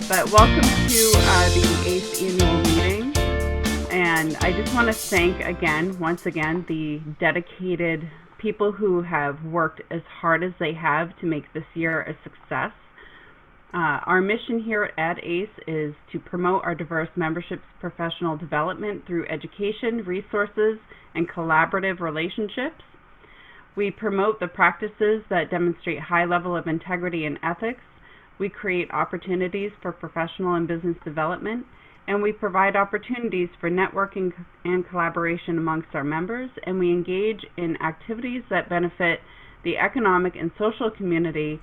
But welcome to the 8th annual meeting, and I just want to thank once again, the dedicated people who have worked as hard as they have to make this year a success. Our mission here at ACE is to promote our diverse membership's professional development through education, resources, and collaborative relationships. We promote the practices that demonstrate high level of integrity and ethics. We create opportunities for professional and business development, and we provide opportunities for networking and collaboration amongst our members, and we engage in activities that benefit the economic and social community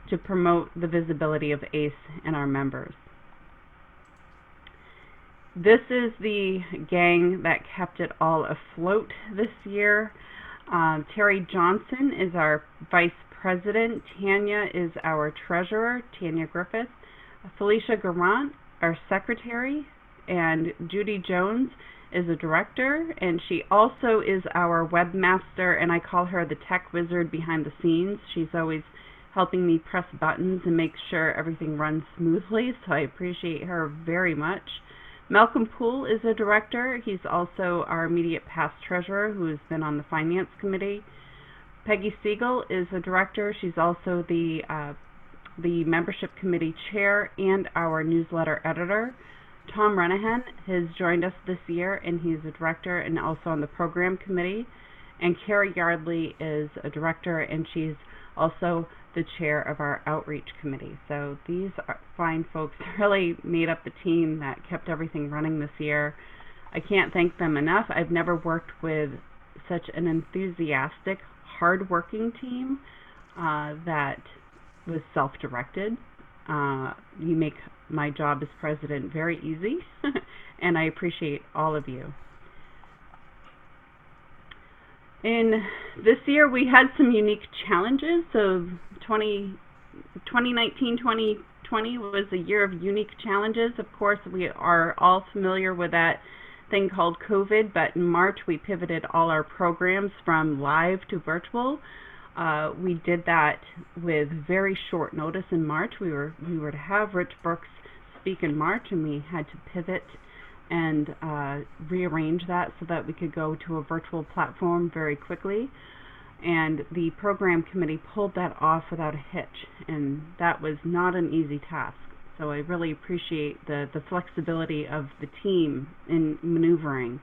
to promote the visibility of ACE and our members. This is the gang that kept it all afloat this year. Terry Johnson is our Vice President. Tanya is our Treasurer, Tanya Griffith. Felicia Garant, our Secretary, and Judy Jones is a Director, and she also is our Webmaster, and I call her the tech wizard behind the scenes. She's always helping me press buttons and make sure everything runs smoothly, so I appreciate her very much. Malcolm Poole is a Director. He's also our immediate past Treasurer who has been on the Finance Committee. Peggy Siegel is a Director. She's also the Membership Committee Chair and our newsletter editor. Tom Renahan has joined us this year, and he's a Director and also on the Program Committee. And Carrie Yardley is a Director, and she's also the Chair of our Outreach Committee. So these fine folks really made up the team that kept everything running this year. I can't thank them enough. I've never worked with such an enthusiastic, hard-working team that was self-directed. You make my job as president very easy, and I appreciate all of you. In this year, we had some unique challenges. So 2019-2020 was a year of unique challenges. Of course, we are all familiar with that thing called COVID, but in March we pivoted all our programs from live to virtual. We did that with very short notice in March. We were to have Rich Brooks speak in March, and we had to pivot and rearrange that so that we could go to a virtual platform very quickly. And the program committee pulled that off without a hitch, and that was not an easy task. So I really appreciate the flexibility of the team in maneuvering.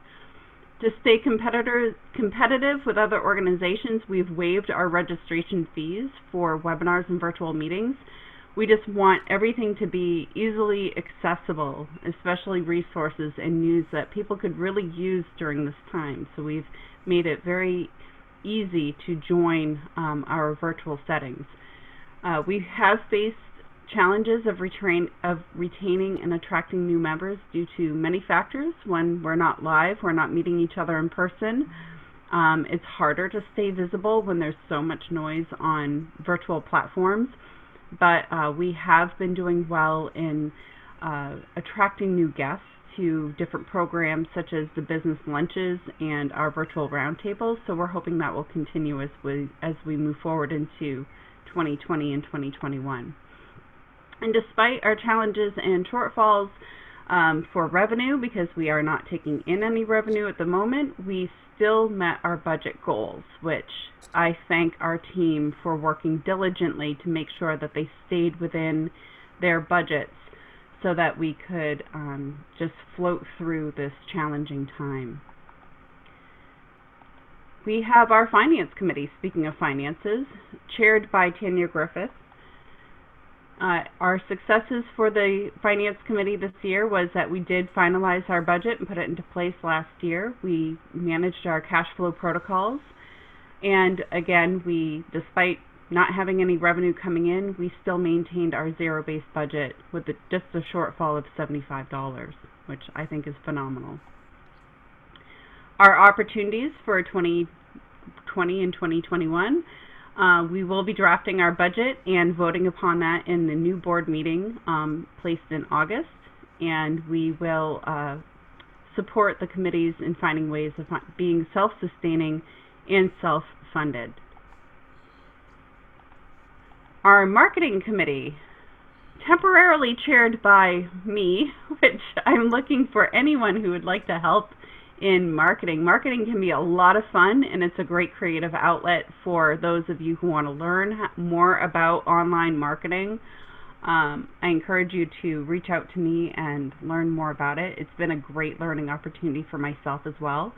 To stay competitive with other organizations, we've waived our registration fees for webinars and virtual meetings. We just want everything to be easily accessible, especially resources and news that people could really use during this time. So we've made it very easy to join our virtual settings. We have faced challenges of retaining and attracting new members due to many factors. When we're not live, we're not meeting each other in person. It's harder to stay visible when there's so much noise on virtual platforms. But we have been doing well in attracting new guests to different programs such as the business lunches and our virtual roundtables. So we're hoping that will continue as we move forward into 2020 and 2021. And despite our challenges and shortfalls for revenue, because we are not taking in any revenue at the moment, we still met our budget goals, which I thank our team for working diligently to make sure that they stayed within their budgets so that we could just float through this challenging time. We have our Finance Committee, speaking of finances, chaired by Tanya Griffith. Our successes for the Finance Committee this year was that we did finalize our budget and put it into place last year. We managed our cash flow protocols, and again, despite not having any revenue coming in, we still maintained our zero-based budget with just a shortfall of $75, which I think is phenomenal. Our opportunities for 2020 and 2021, we will be drafting our budget and voting upon that in the new board meeting placed in August, and we will support the committees in finding ways of being self-sustaining and self-funded. Our marketing committee, temporarily chaired by me, which I'm looking for anyone who would like to help in marketing. Marketing can be a lot of fun, and it's a great creative outlet for those of you who want to learn more about online marketing. I encourage you to reach out to me and learn more about it. It's been a great learning opportunity for myself as well.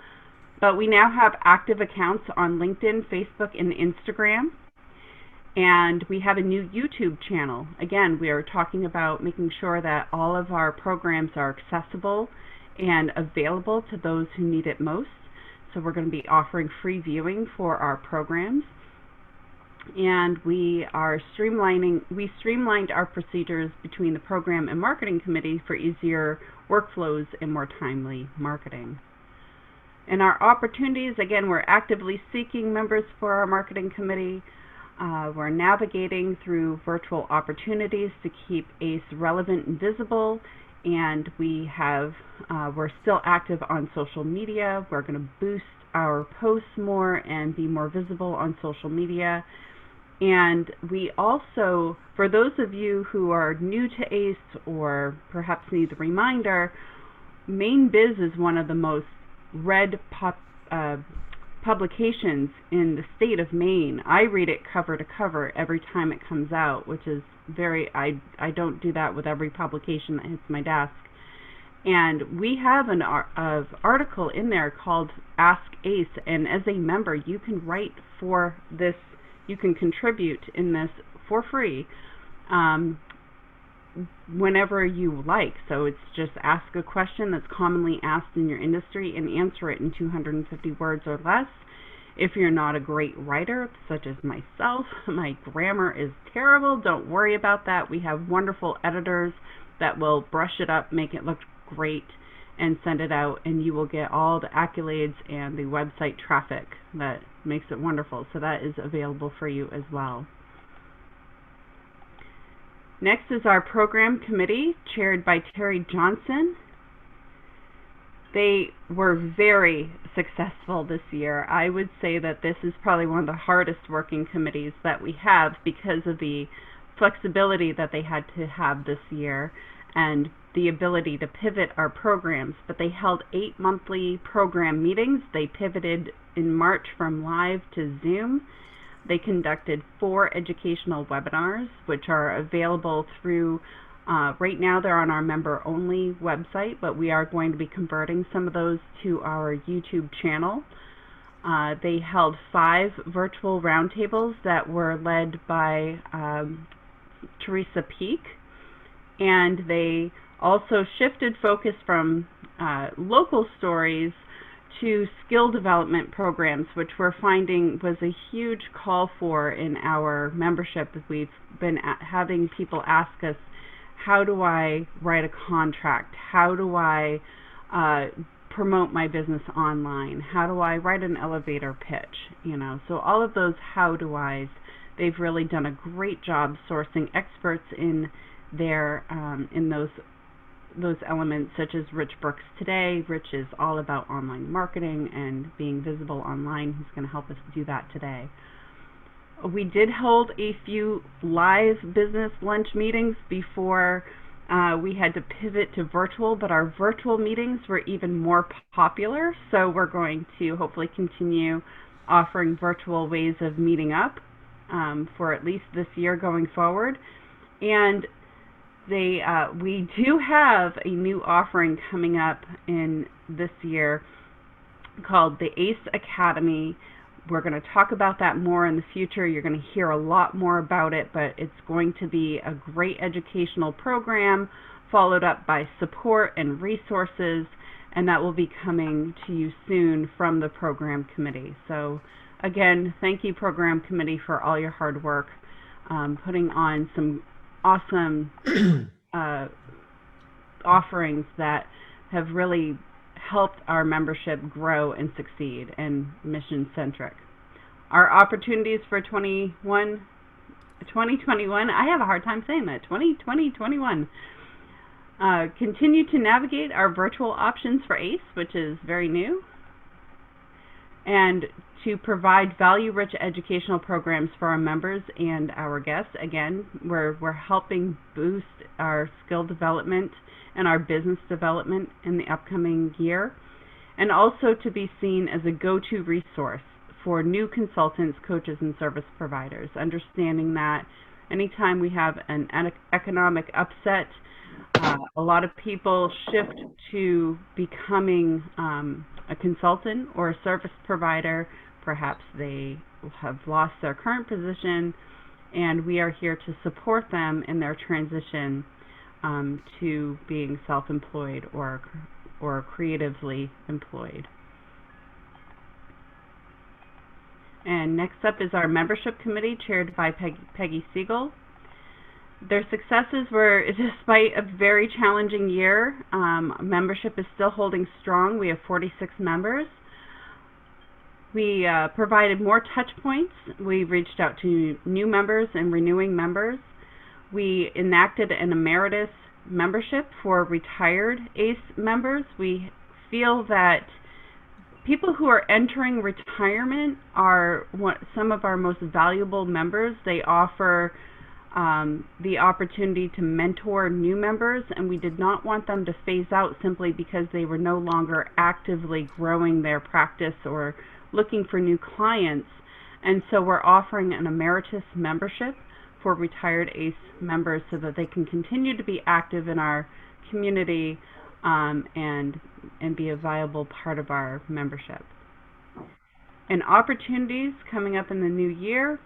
But we now have active accounts on LinkedIn, Facebook, and Instagram. And we have a new YouTube channel. Again, we are talking about making sure that all of our programs are accessible and available to those who need it most. So we're going to be offering free viewing for our programs. And we streamlined our procedures between the program and marketing committee for easier workflows and more timely marketing. And our opportunities, again, we're actively seeking members for our marketing committee. We're navigating through virtual opportunities to keep ACE relevant and visible, and we're still active on social media. We're going to boost our posts more and be more visible on social media. And we also, for those of you who are new to ACE or perhaps need a reminder, Maine Biz is one of the most read publications in the state of Maine. I read it cover to cover every time it comes out, which is I don't do that with every publication that hits my desk. And we have an article in there called Ask ACE, and as a member you can write for this, you can contribute in this for free whenever you like. So it's just ask a question that's commonly asked in your industry and answer it in 250 words or less. If you're not a great writer, such as myself, my grammar is terrible, don't worry about that. We have wonderful editors that will brush it up, make it look great, and send it out, and you will get all the accolades and the website traffic that makes it wonderful. So that is available for you as well. Next is our program committee, chaired by Terry Johnson. They were very successful this year. I would say that this is probably one of the hardest working committees that we have because of the flexibility that they had to have this year and the ability to pivot our programs. But they held 8 monthly program meetings. They pivoted in March from live to Zoom. They conducted 4 educational webinars, which are available through, right now they're on our member-only website, but we are going to be converting some of those to our YouTube channel. They held 5 virtual roundtables that were led by Teresa Peak, and they also shifted focus from local stories to skill development programs, which we're finding was a huge call for in our membership. We've been having people ask us, how do I write a contract? How do I promote my business online? How do I write an elevator pitch? You know, so all of those how do I's, they've really done a great job sourcing experts in their in those elements, such as Rich Brooks today. Rich is all about online marketing and being visible online. He's going to help us do that today. We did hold a few live business lunch meetings before we had to pivot to virtual, but our virtual meetings were even more popular, so we're going to hopefully continue offering virtual ways of meeting up for at least this year going forward. And we do have a new offering coming up in this year called the ACE Academy. We're going to talk about that more in the future. You're going to hear a lot more about it, but it's going to be a great educational program followed up by support and resources, and that will be coming to you soon from the program committee. So again, thank you, program committee, for all your hard work putting on some awesome offerings that have really helped our membership grow and succeed and mission-centric. Our opportunities for 2021, I have a hard time saying that, 2021. Continue to navigate our virtual options for ACE, which is very new, and to provide value-rich educational programs for our members and our guests. Again, we're helping boost our skill development and our business development in the upcoming year, and also to be seen as a go-to resource for new consultants, coaches, and service providers, understanding that anytime we have an economic upset, a lot of people shift to becoming a consultant or a service provider. Perhaps they have lost their current position, and we are here to support them in their transition to being self-employed or creatively employed. And next up is our membership committee, chaired by Peggy Siegel. Their successes were, despite a very challenging year, membership is still holding strong. We have 46 members. We provided more touch points. We reached out to new members and renewing members. We enacted an emeritus membership for retired ACE members. We feel that people who are entering retirement are some of our most valuable members. They offer the opportunity to mentor new members, and we did not want them to phase out simply because they were no longer actively growing their practice or looking for new clients. And so we're offering an emeritus membership for retired ACE members so that they can continue to be active in our community and be a viable part of our membership. And opportunities coming up in the new year,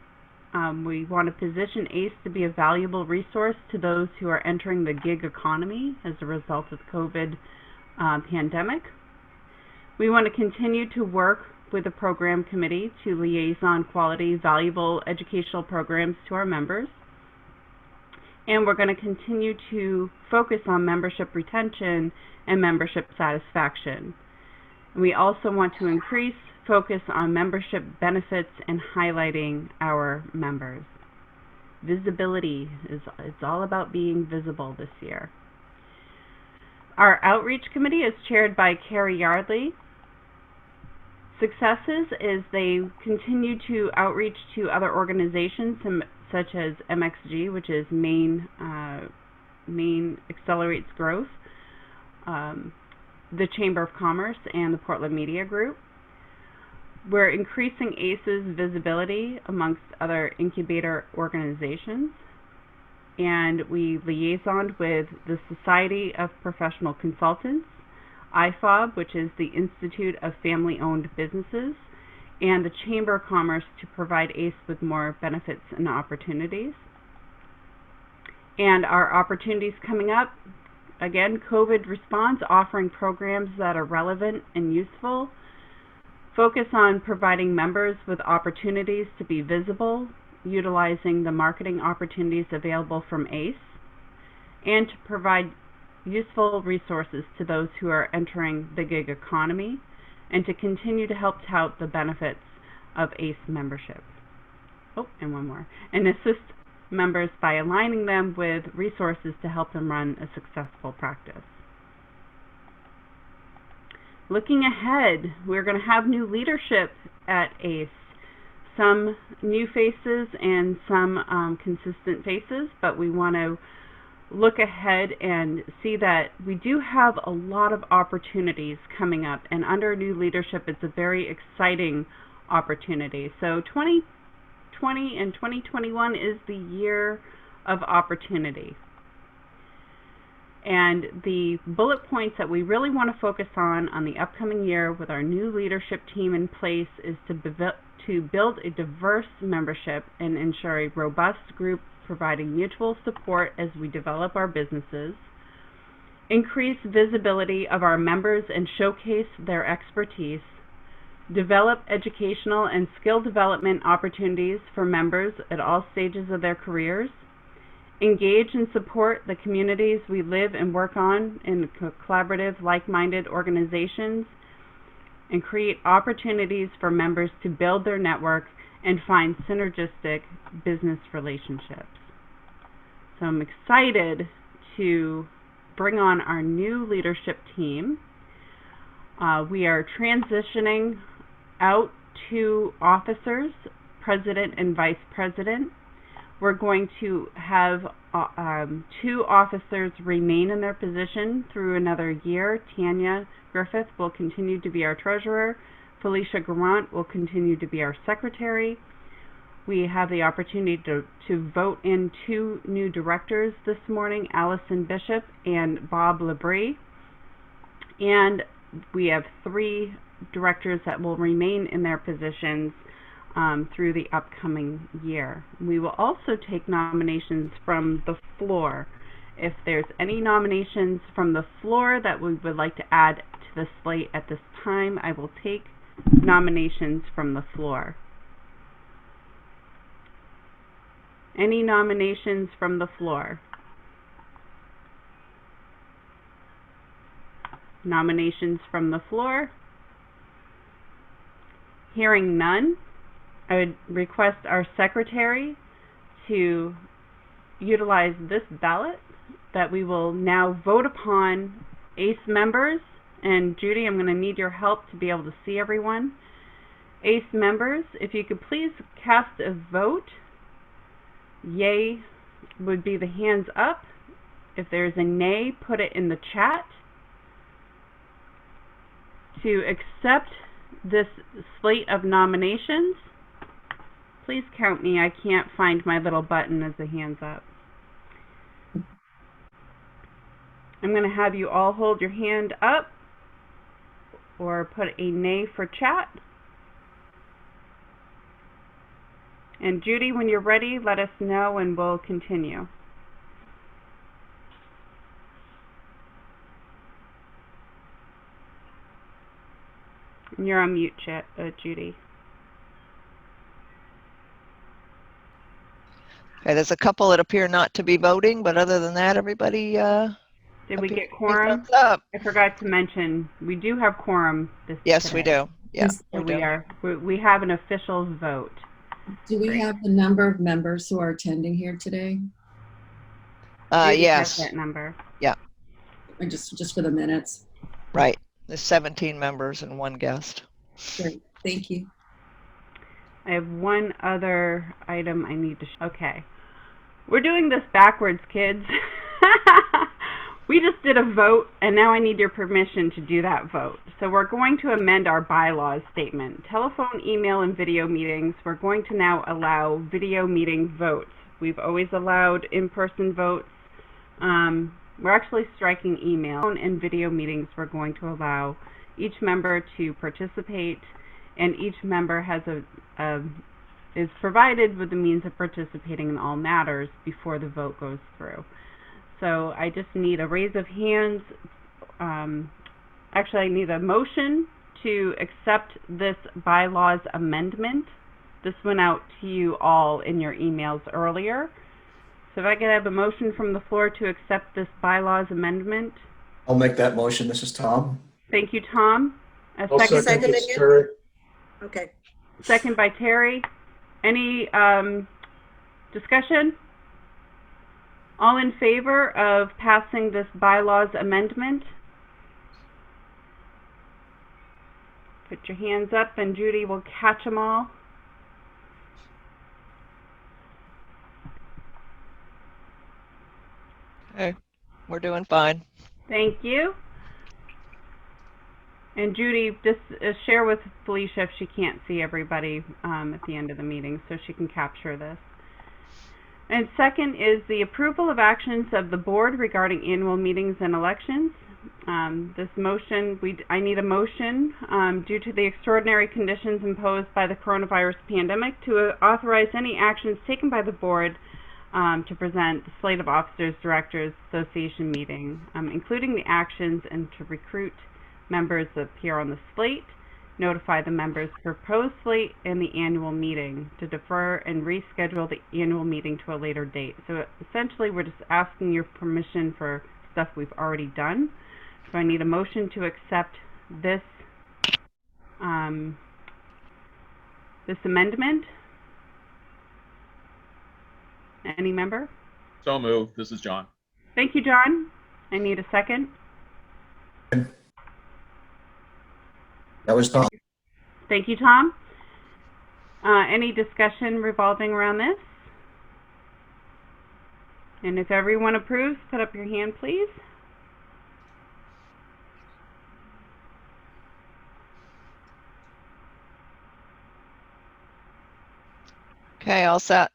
we want to position ACE to be a valuable resource to those who are entering the gig economy as a result of COVID pandemic. We want to continue to work with the program committee to liaison quality, valuable educational programs to our members. And we're going to continue to focus on membership retention and membership satisfaction. We also want to increase focus on membership benefits and highlighting our members. Visibility it's all about being visible this year. Our outreach committee is chaired by Carrie Yardley. Successes is they continue to outreach to other organizations such as MXG, which is Maine Accelerates Growth, the Chamber of Commerce, and the Portland Media Group. We're increasing ACE's visibility amongst other incubator organizations, and we liaisoned with the Society of Professional Consultants, IFOB, which is the Institute of Family-Owned Businesses, and the Chamber of Commerce to provide ACE with more benefits and opportunities. And our opportunities coming up, again, COVID response, offering programs that are relevant and useful. Focus on providing members with opportunities to be visible, utilizing the marketing opportunities available from ACE, and to provide useful resources to those who are entering the gig economy, and to continue to help tout the benefits of ACE membership. Oh, and one more. And assist members by aligning them with resources to help them run a successful practice. Looking ahead, we're going to have new leadership at ACE. Some new faces and some consistent faces, but we want to look ahead and see that we do have a lot of opportunities coming up, and under new leadership it's a very exciting opportunity. So 2020 and 2021 is the year of opportunity. And the bullet points that we really want to focus on the upcoming year with our new leadership team in place is to build a diverse membership and ensure a robust group providing mutual support as we develop our businesses, increase visibility of our members and showcase their expertise, develop educational and skill development opportunities for members at all stages of their careers, engage and support the communities we live and work on in collaborative, like-minded organizations, and create opportunities for members to build their network and find synergistic business relationships. So I'm excited to bring on our new leadership team. We are transitioning out 2 officers, president and vice president. We're going to have 2 officers remain in their position through another year. Tanya Griffith will continue to be our treasurer. Felicia Garant will continue to be our secretary. We have the opportunity to vote in 2 new directors this morning, Allison Bishop and Bob Labrie. And we have 3 directors that will remain in their positions through the upcoming year. We will also take nominations from the floor. If there's any nominations from the floor that we would like to add to the slate at this time, I will take nominations from the floor. Any nominations from the floor? Nominations from the floor? Hearing none, I would request our secretary to utilize this ballot that we will now vote upon ACE members. And Judy, I'm going to need your help to be able to see everyone. ACE members, if you could please cast a vote. Yay would be the hands up. If there's a nay, put it in the chat. To accept this slate of nominations, please count me. I can't find my little button as a hands up. I'm going to have you all hold your hand up or put a nay for chat. And Judy, when you're ready, let us know and we'll continue. You're on mute, Judy. Okay, there's a couple that appear not to be voting, but other than that, everybody did we get quorum? I forgot to mention we do have quorum Yes, today. We do. Yes, we have an official vote. Do we have the number of members who are attending here today? Yes. That number. Yeah. And just for the minutes. Right. There's 17 members and 1 guest. Great. Thank you. I have one other item I need to okay. We're doing this backwards, kids. We just did a vote, and now I need your permission to do that vote. So we're going to amend our bylaws statement. Telephone, email, and video meetings, we're going to now allow video meeting votes. We've always allowed in-person votes. We're actually striking email and video meetings. We're going to allow each member to participate, and each member has is provided with the means of participating in all matters before the vote goes through. So I just need a raise of hands. Actually, I need a motion to accept this bylaws amendment. This went out to you all in your emails earlier. So if I could have a motion from the floor to accept this bylaws amendment. I'll make that motion. This is Tom. Thank you, Tom. I'll second it, Terry. Okay. Second by Terry. Any discussion? All in favor of passing this bylaws amendment? Put your hands up and Judy will catch them all. Okay, we're doing fine. Thank you. And Judy, just share with Felicia if she can't see everybody at the end of the meeting so she can capture this. And second is the approval of actions of the board regarding annual meetings and elections. This motion, I need a motion due to the extraordinary conditions imposed by the coronavirus pandemic to authorize any actions taken by the board to present the slate of officers, directors, association meeting, including the actions and to recruit members that appear on the slate, notify the members proposed slate and the annual meeting, to defer and reschedule the annual meeting to a later date. So essentially we're just asking your permission for stuff we've already done. So I need a motion to accept this this amendment. Any member? So moved. This is John. Thank you, John. I need a second. That was Tom. Thank you, Tom. Any discussion revolving around this? And if everyone approves, put up your hand, please. Okay, all set.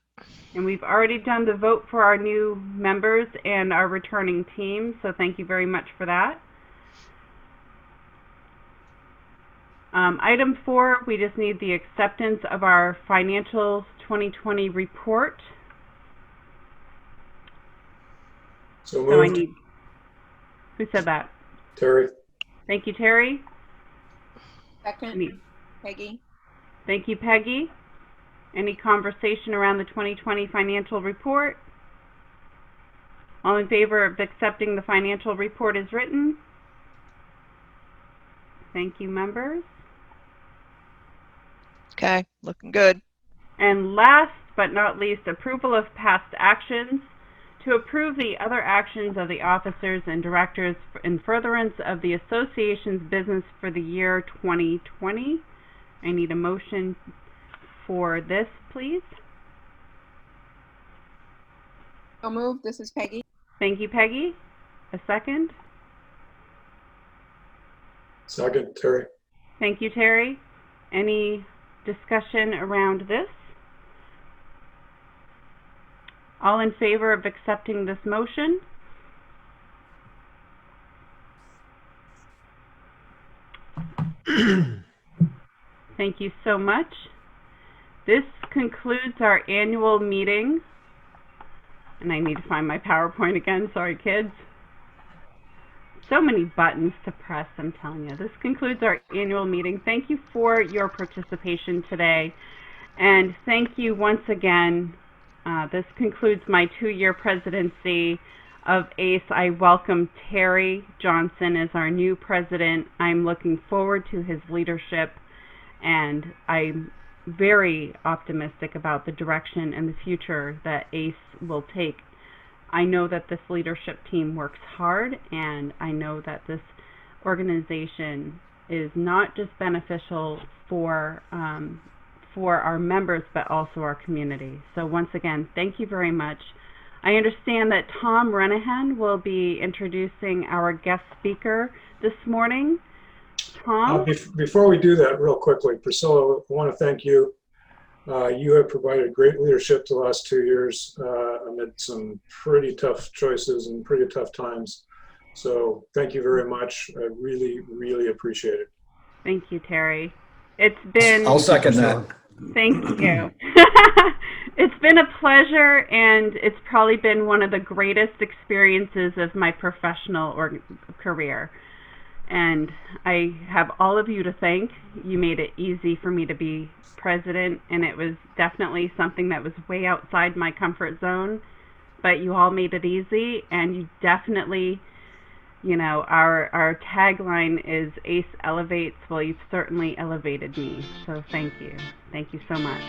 And we've already done the vote for our new members and our returning team, so thank you very much for that. Item 4, we just need the acceptance of our financial 2020 report. So So I moved. need, who said that? Terry. Thank you, Terry. Second, Peggy. Thank you, Peggy. Any conversation around the 2020 financial report? All in favor of accepting the financial report as written? Thank you, members. Okay, looking good. And last but not least, approval of past actions. To approve the other actions of the officers and directors in furtherance of the association's business for the year 2020. I need a motion for this, please. So moved. This is Peggy. Thank you, Peggy. A second. Second, Terry. Thank you, Terry. Any discussion around this? All in favor of accepting this motion? Thank you so much. This concludes our annual meeting. And I need to find my PowerPoint again. Sorry, kids. So many buttons to press, I'm telling you. This concludes our annual meeting. Thank you for your participation today. And thank you once again. This concludes my 2-year presidency of ACE. I welcome Terry Johnson as our new president. I'm looking forward to his leadership, and I'm very optimistic about the direction and the future that ACE will take. I know that this leadership team works hard, and I know that this organization is not just beneficial for our members, but also our community. So once again, thank you very much. I understand that Tom Renahan will be introducing our guest speaker this morning. Tom? Before we do that, real quickly, Priscilla, I want to thank you. You have provided great leadership the last 2 years amid some pretty tough choices and pretty tough times. So thank you very much. I really, really appreciate it. Thank you, Terry. It's been... I'll second that. Thank you. It's been a pleasure, and it's probably been one of the greatest experiences of my professional career. And I have all of you to thank. You made it easy for me to be president, and it was definitely something that was way outside my comfort zone, but you all made it easy, and you definitely, you know, our tagline is ACE Elevates. Well, you've certainly elevated me, so thank you. Thank you so much.